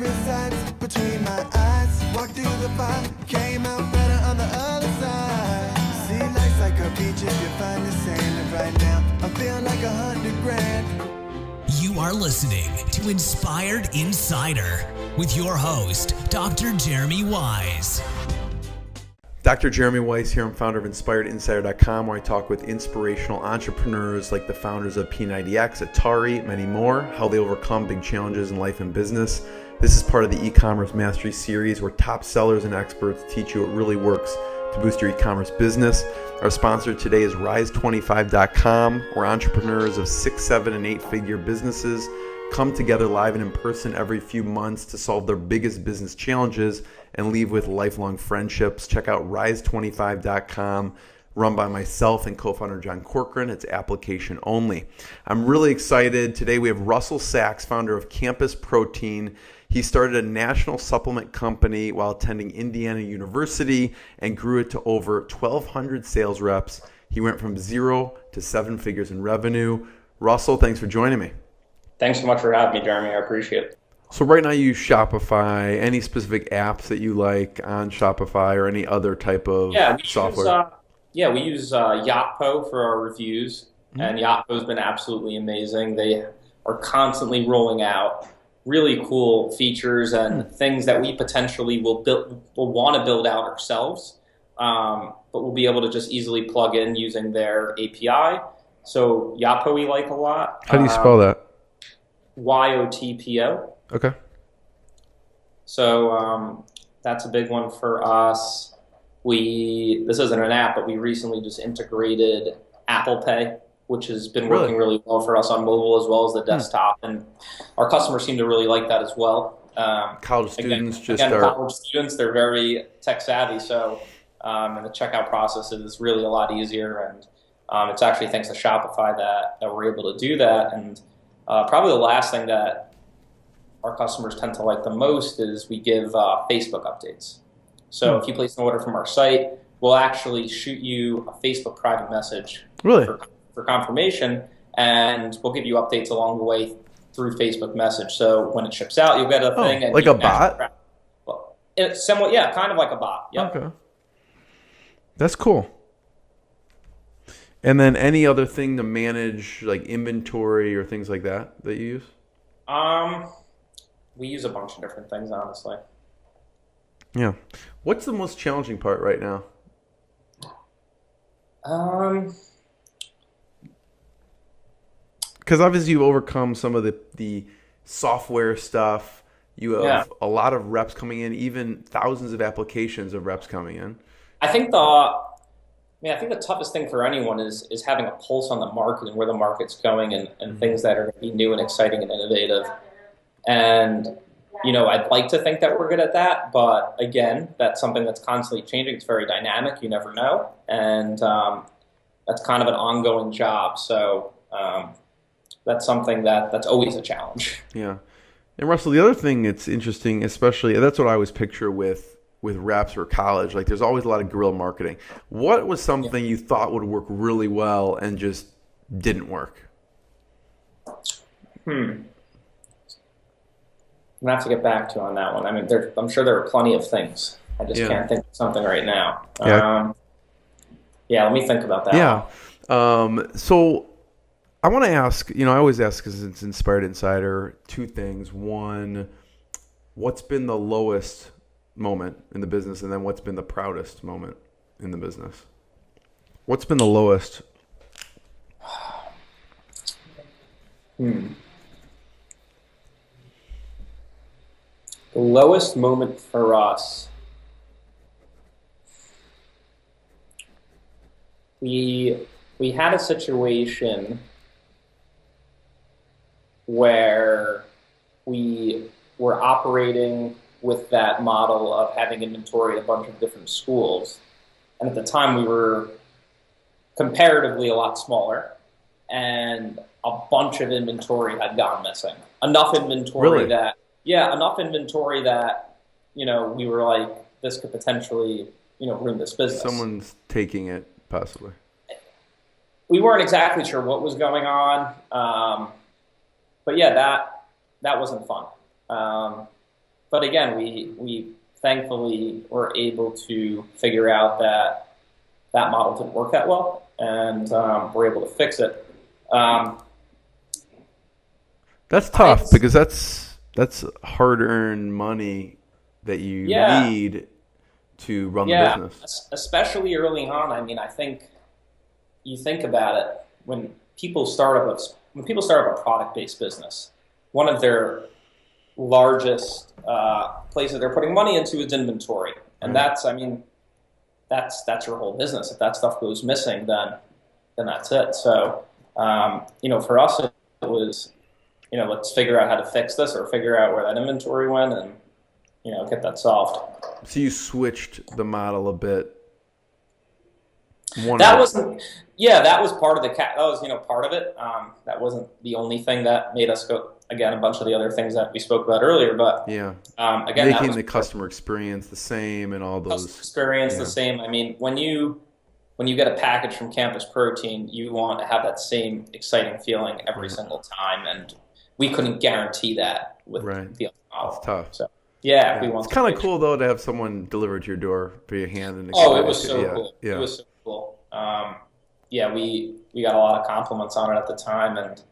resides between my eyes. Walked through the fire, came out better on the other side. See, life's like a beach if you find the sand. Right now, I feel like 100 grand. You are listening to Inspired Insider with your host, Dr. Jeremy Weisz. Dr. Jeremy Weisz here. I'm founder of InspiredInsider.com, where I talk with inspirational entrepreneurs like the founders of P90 X, Atari, many more, how they overcome big challenges in life and business. This is part of the e-commerce mastery series where top sellers and experts teach you what really works to boost your e-commerce business. Our sponsor today is Rise25.com, where entrepreneurs of 6, 7, and 8-figure businesses come together live and in person every few months to solve their biggest business challenges and leave with lifelong friendships. Check out Rise25.com, run by myself and co-founder John Corcoran. It's application only. I'm really excited. Today we have Russell Sachs, founder of CampusProtein. He started a national supplement company while attending Indiana University and grew it to over 1,200 sales reps. He went from 0 to 7 figures in revenue. Russell, thanks for joining me. Thanks so much for having me, Jeremy. I appreciate it. So right now you use Shopify. Any specific apps that you like on Shopify or any other type of software? We use Yotpo for our reviews, and Yotpo's been absolutely amazing. They are constantly rolling out really cool features and things that we potentially will want to build out ourselves, but we'll be able to just easily plug in using their API. So Yotpo we like a lot. How do you spell that? YOTPO. Okay. So that's a big one for us. This isn't an app, but we recently just integrated Apple Pay, which has been working really well for us on mobile as well as the desktop, and our customers seem to really like that as well. College students college students, they're very tech savvy, so and the checkout process is really a lot easier, and it's actually thanks to Shopify that we're able to do that. And probably the last thing that our customers tend to like the most is we give Facebook updates. So if you place an order from our site, we'll actually shoot you a Facebook private message for confirmation, and we'll give you updates along the way through Facebook message. So when it ships out, you'll get a thing. And like a bot? Well, it's somewhat, kind of like a bot. Yep. Okay. That's cool. And then any other thing to manage like inventory or things like that you use? We use a bunch of different things, honestly. Yeah. What's the most challenging part right now? Because obviously you've overcome some of the software stuff. You have a lot of reps coming in, even thousands of applications of reps coming in. I think the toughest thing for anyone is having a pulse on the market and where the market's going and things that are going to be new and exciting and innovative. And, I'd like to think that we're good at that, but again, that's something that's constantly changing. It's very dynamic. You never know. And that's kind of an ongoing job. So that's something that's always a challenge. Yeah. And Russell, the other thing that's interesting, especially, that's what I always picture with reps or college, like there's always a lot of guerrilla marketing. What was something you thought would work really well and just didn't work? I'm going to have to get back to you on that one. I mean, I'm sure there are plenty of things. I just can't think of something right now. Let me think about that. Yeah. So I want to ask, I always ask because it's Inspired Insider, two things. One, what's been the lowest moment in the business? And then what's been the proudest moment in the business? What's been the lowest? The lowest moment for us, we had a situation where we were operating with that model of having inventory at a bunch of different schools. And at the time we were comparatively a lot smaller, and a bunch of inventory had gone missing. Enough inventory that we were like, this could potentially, ruin this business. Someone's taking it, possibly. We weren't exactly sure what was going on. But yeah, that wasn't fun. but again, we thankfully were able to figure out that model didn't work that well, and we're able to fix it. That's tough because that's hard-earned money that you need to run the business. Especially early on. I mean, I think you think about it when people start up a product-based business, one of their largest places they're putting money into is inventory, and that's that's your whole business. If that stuff goes missing, then that's it. So for us, it was let's figure out how to fix this or figure out where that inventory went and get that solved. So you switched the model a bit. That was part of part of it. That wasn't the only thing that made us go. Again, a bunch of the other things that we spoke about earlier, but again, making the customer experience the same and all those the same. I mean, when you get a package from CampusProtein, you want to have that same exciting feeling every single time, and we couldn't guarantee that with the other model. It's tough. So, we want. It's kind of cool though to have someone deliver it to your door via hand. And it was so cool. Yeah. It was so cool. We got a lot of compliments on it at the time, and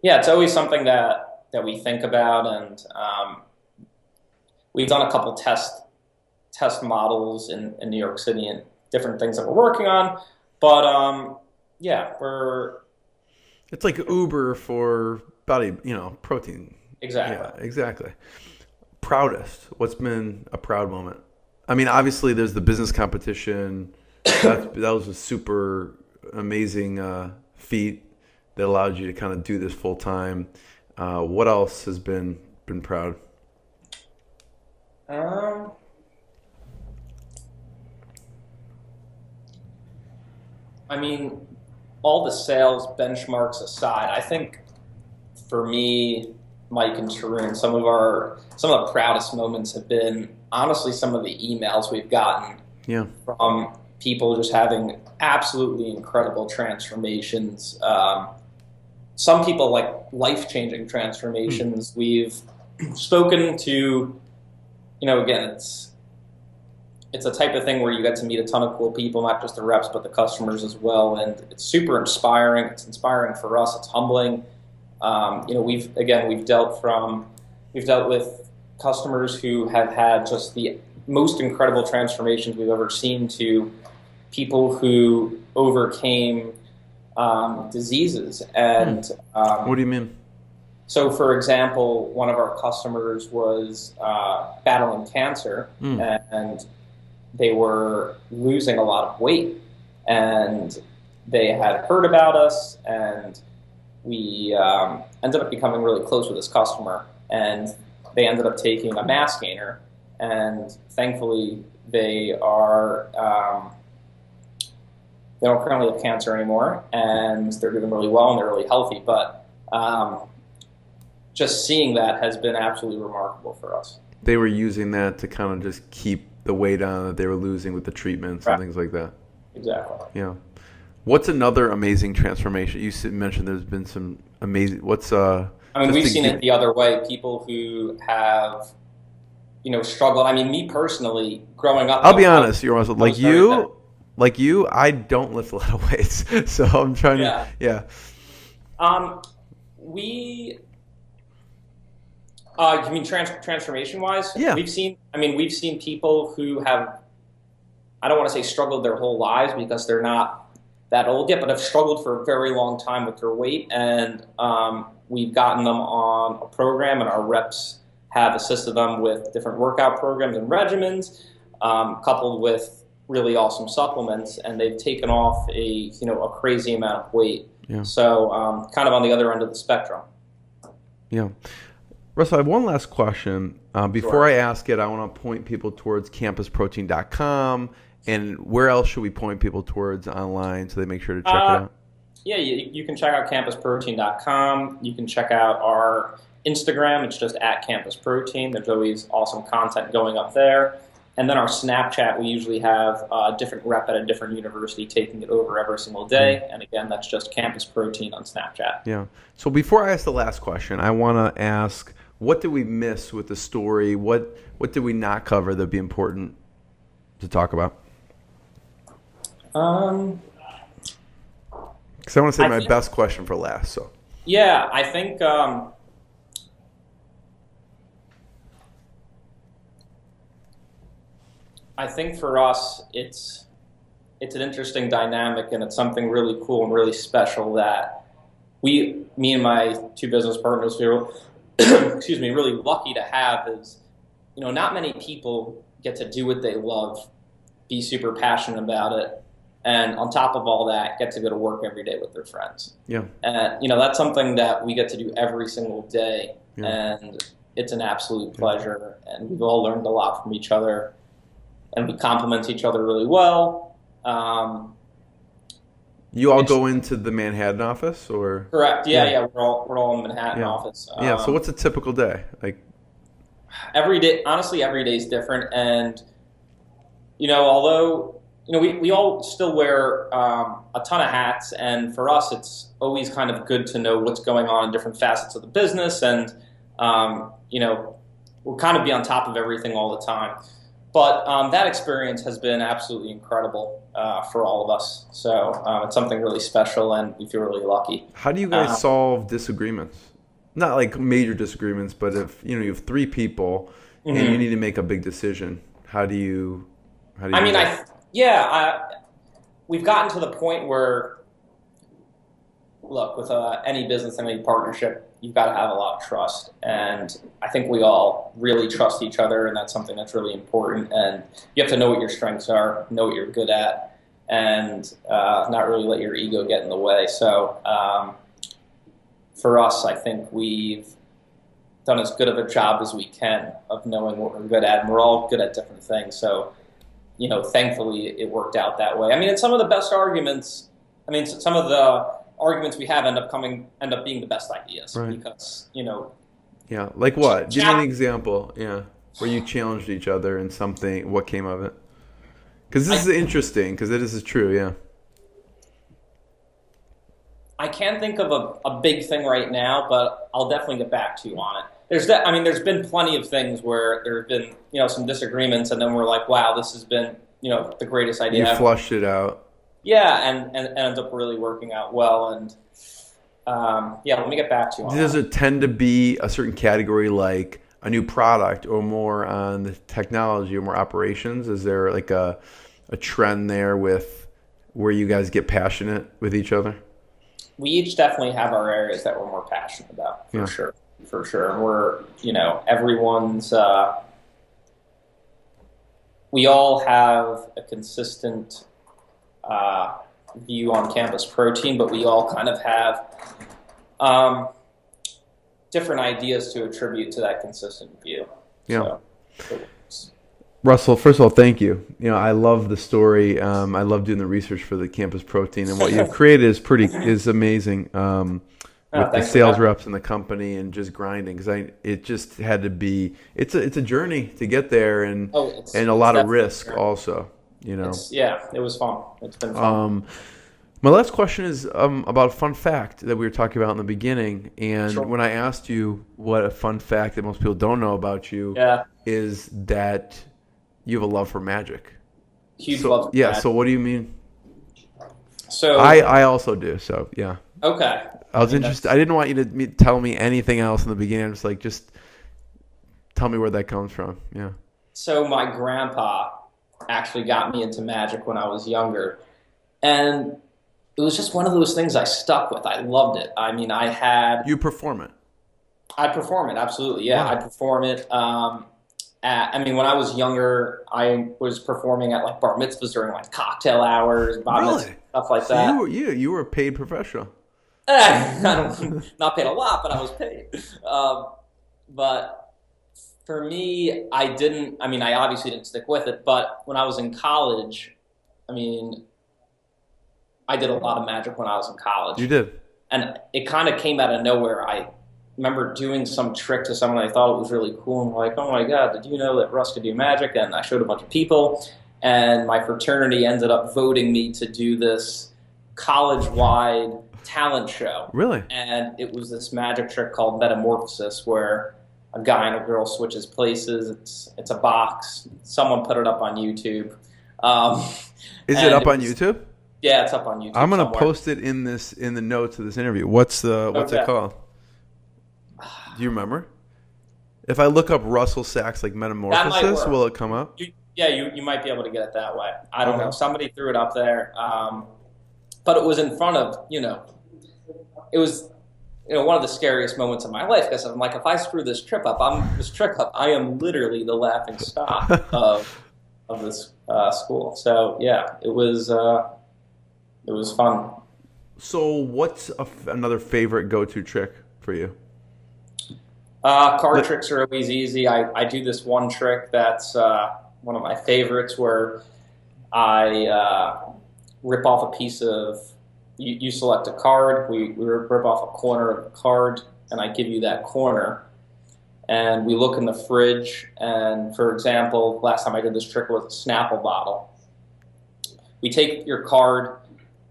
it's always something that we think about, and we've done a couple test models in New York City and different things that we're working on, but it's like Uber for body, protein. Exactly. Yeah, exactly. Proudest. What's been a proud moment? I mean, obviously there's the business competition. That was a super amazing feat that allowed you to kind of do this full time. What else has been proud? I mean, all the sales benchmarks aside, I think for me, Mike and Sharon, some of the proudest moments have been honestly some of the emails we've gotten from people just having absolutely incredible transformations. Some people like life-changing transformations. We've spoken to, again, it's a type of thing where you get to meet a ton of cool people, not just the reps, but the customers as well. And it's super inspiring. It's inspiring for us. It's humbling. We've dealt with customers who have had just the most incredible transformations we've ever seen, to people who overcame diseases. And what do you mean? So, for example, one of our customers was battling cancer, and they were losing a lot of weight, and they had heard about us, and we ended up becoming really close with this customer, and they ended up taking a mass gainer, and thankfully they don't currently have cancer anymore, and they're doing really well, and they're really healthy. But just seeing that has been absolutely remarkable for us. They were using that to kind of just keep the weight on that they were losing with the treatments and things like that. Exactly. Yeah. What's another amazing transformation? You mentioned there's been some amazing. We've seen it the other way. People who have, struggled. I mean, me personally, growing up. I'll be honest. You're also like you. I don't lift a lot of weights, so I'm trying to. Yeah. You mean transformation wise? Yeah. We've seen people who have, I don't want to say struggled their whole lives because they're not that old yet, but have struggled for a very long time with their weight, and we've gotten them on a program, and our reps have assisted them with different workout programs and regimens, coupled with really awesome supplements, and they've taken off a crazy amount of weight. Yeah. So kind of on the other end of the spectrum. Yeah. Russell, I have one last question. Before I ask it, I want to point people towards CampusProtein.com. And where else should we point people towards online so they make sure to check it out? Yeah, you can check out CampusProtein.com. You can check out our Instagram. It's just @CampusProtein. There's always awesome content going up there. And then our Snapchat, we usually have a different rep at a different university taking it over every single day. And again, that's just CampusProtein on Snapchat. Yeah. So before I ask the last question, I want to ask, what did we miss with the story? What did we not cover that'd be important to talk about? Because I want to say my best question for last. So yeah, I think for us, it's an interesting dynamic, and it's something really cool and really special that me and my two business partners feel, excuse me, really lucky to have. Is, not many people get to do what they love, be super passionate about it, and on top of all that, get to go to work every day with their friends. Yeah. And that's something that we get to do every single day, and it's an absolute pleasure. And we've all learned a lot from each other, and we complement each other really well. You all go into the Manhattan office, or? Correct. Yeah. We're all in the Manhattan office. So what's a typical day like? Every day, honestly, every day is different, and although we all still wear a ton of hats, and for us, it's always kind of good to know what's going on in different facets of the business, and we'll kind of be on top of everything all the time. But that experience has been absolutely incredible for all of us. So it's something really special, and we feel really lucky. How do you guys solve disagreements? Not like major disagreements, but if you have three people and you need to make a big decision, how do you? We've gotten to the point where, look, with any business and any partnership, you've got to have a lot of trust. And I think we all really trust each other, and that's something that's really important. And you have to know what your strengths are, know what you're good at, and not really let your ego get in the way. So for us, I think we've done as good of a job as we can of knowing what we're good at, and we're all good at different things. So, thankfully it worked out that way. And some of the best arguments, some of the arguments we have end up being the best ideas, right? Because yeah, like what? Give me an example. Yeah, where you challenged each other and something. What came of it? Because this is interesting. Because this is true. Yeah. I can't think of a big thing right now, but I'll definitely get back to you on it. There's been plenty of things where there have been some disagreements, and then we're like, wow, this has been the greatest idea You ever. Flushed it out. Yeah, and ends up really working out well. And let me get back to you on that. Does it tend to be a certain category, like a new product, or more on the technology or more operations? Is there like a trend there with where you guys get passionate with each other? We each definitely have our areas that we're more passionate about, for sure. And we're, everyone's, we all have a consistent view on CampusProtein, but we all kind of have different ideas to attribute to that consistent view. Yeah. So, Russell, first of all, thank you. I love the story. I love doing the research for the CampusProtein, and what you've created is amazing. With the sales reps in the company and just grinding, because it just had to be. It's a journey to get there, and a lot of risk also. It was fun. It's been fun. My last question is about a fun fact that we were talking about in the beginning, and when I asked you what a fun fact that most people don't know about you is that you have a love for magic. Huge love for magic. So what do you mean? So I also do. So yeah. Okay. I was interested. I didn't want you to tell me anything else in the beginning. I was like, just tell me where that comes from. Yeah. So my grandpa actually got me into magic when I was younger, and it was just one of those things I stuck with. I loved it. You perform it? I perform it, absolutely. Yeah, wow. I perform it. When I was younger, I was performing at like bar mitzvahs during like cocktail hours, stuff like that. You were a paid professional. Not paid a lot, but I was paid. But for me, I obviously didn't stick with it. But when I was in college, I did a lot of magic when I was in college. You did? And it kind of came out of nowhere. I remember doing some trick to someone. I thought it was really cool. And like, oh my God, did you know that Russ could do magic? And I showed a bunch of people. And my fraternity ended up voting me to do this college-wide talent show. Really? And it was this magic trick called Metamorphosis, where a guy and a girl switches places. It's a box. Someone put it up on YouTube. Is it up on YouTube? Yeah, it's up on YouTube. I'm gonna somewhere. post it in the notes of this interview. What's it called? Do you remember? If I look up Russell Sachs like Metamorphosis, will it come up? You might be able to get it that way. I don't know. Somebody threw it up there, but it was in front of it was one of the scariest moments of my life, because I'm like, if I screw this trick up, I am literally the laughing stock of this school. So yeah, it was fun. So what's another favorite go-to trick for you? Card tricks are always easy. I do this one trick that's one of my favorites, where I rip off a piece of, you select a card, we rip off a corner of the card, and I give you that corner. And we look in the fridge, and for example, last time I did this trick with a Snapple bottle. We take your card,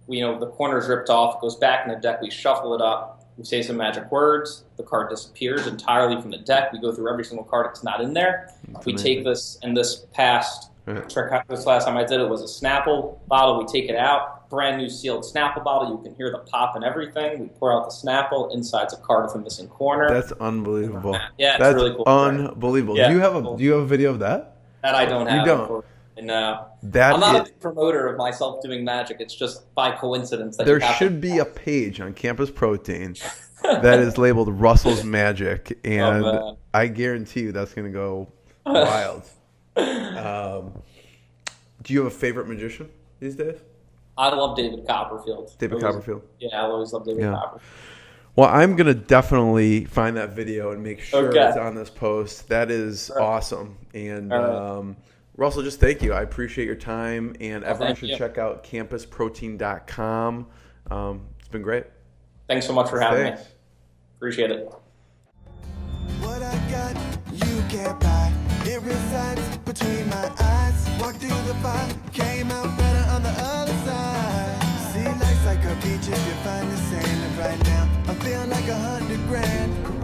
the corner's ripped off, it goes back in the deck, we shuffle it up, we say some magic words, the card disappears entirely from the deck, we go through every single card that's not in there. That's amazing. Take this, and this past trick, this last time I did it was a Snapple bottle, we take it out, brand new sealed Snapple bottle, you can hear the pop and everything, we pour out the Snapple, inside's a card with a missing corner. That's unbelievable. Yeah, that's really cool. Unbelievable. Yeah, do you have a video of that? That I don't have. You don't? No. I'm not a big promoter of myself doing magic. It's just by coincidence that there should be a page on Campus Protein that is labeled Russell's Magic, and I guarantee you that's going to go wild. Do you have a favorite magician these days? I love David Copperfield. Copperfield? Yeah, I always love David Copperfield. Well, I'm going to definitely find that video and make sure it's on this post. That is awesome. And Russell, just thank you. I appreciate your time, and everyone should check out CampusProtein.com. It's been great. Thanks so much for having me. Appreciate it. What I got, you can't buy. It resides between my eyes. Walked through the fire, came out better on the other side. See, life's like a beach if you find the sand. And right now, I feel like $100 grand.